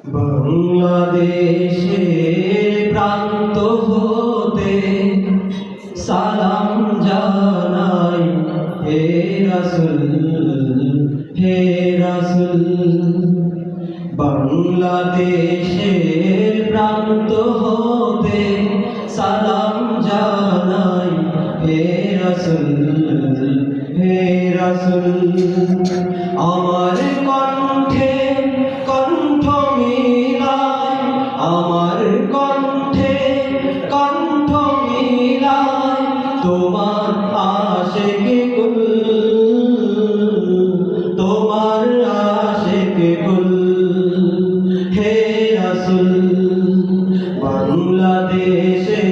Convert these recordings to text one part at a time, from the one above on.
বাংলাদেশের প্রান্ত হতে সালাম জানাই হে রাসূল হে রাসূল। বাংলাদেশের প্রান্ত হতে সালাম জানাই হে রাসূল হে রাসূল। আমার কণ্ঠে কণ্ঠ মিলায়, আমার কণ্ঠে কণ্ঠ মিলায় তোমার আশিকে কুল, তোমার আশিকে কুল হে রাসূল। বাংলাদেশের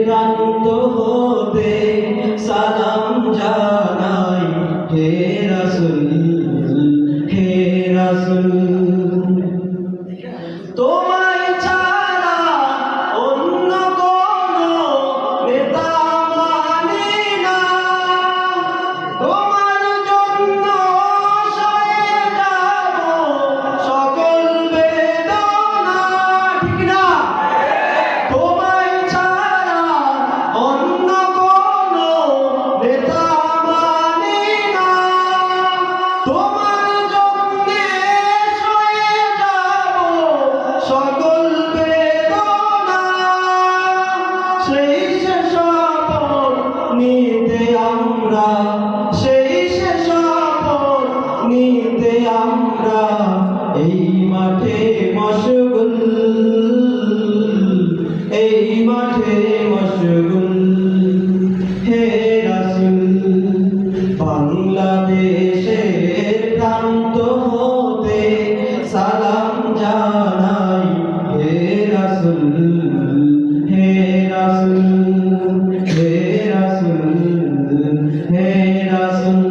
প্রান্ত হতে সালাম জানাই হে রাসূল হে রাসূল। তোমায় ছাড়া অন্য কোনো নেতা মানি না, তোমার জন্য সয়ে যাব সকল বেদনা, ঠিক না? তোমায় ছাড়া অন্য কোনো নেতা মানি না, তোমার জন্য সয়ে যাব সকল বেদনা। সেই শপথ নিতে আমরা, সেই শপথ নিতে আমরা এই মাঠে মশগুল, এই মাঠে মশগুল হে রাসূল। বাংলাদেশের প্রান্ত হতে সালাম জানাই হে রাসূল হে রাসূল হে রাসূল হে রাসূল।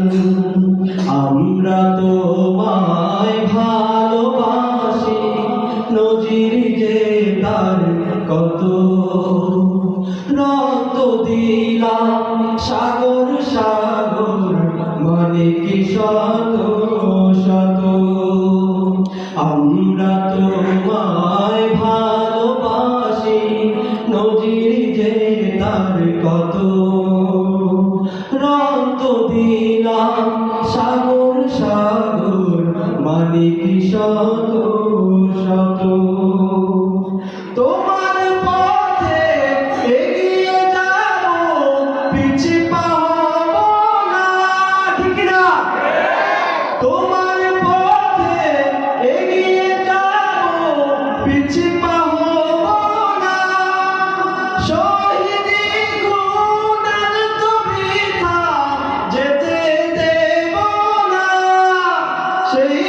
আমরা তোমায় ভালোবাসি, নজির যে তার কত, রক্ত দিলাম সাগর সাগর মানে কি শত শত। আমরা তোমায় ভালোবাসি, নজির যে তার কত, রক্ত দিলাম সাগর সাগর মানে কি শত শত। তোমার পথে এগিয়ে যাব, পিছে পা হব না, ঠিক না? তোমার পথে এগিয়ে যাব, পিছে পা হব না। শহীদি খুনের তো বৃথা যেতে দেব না, সেই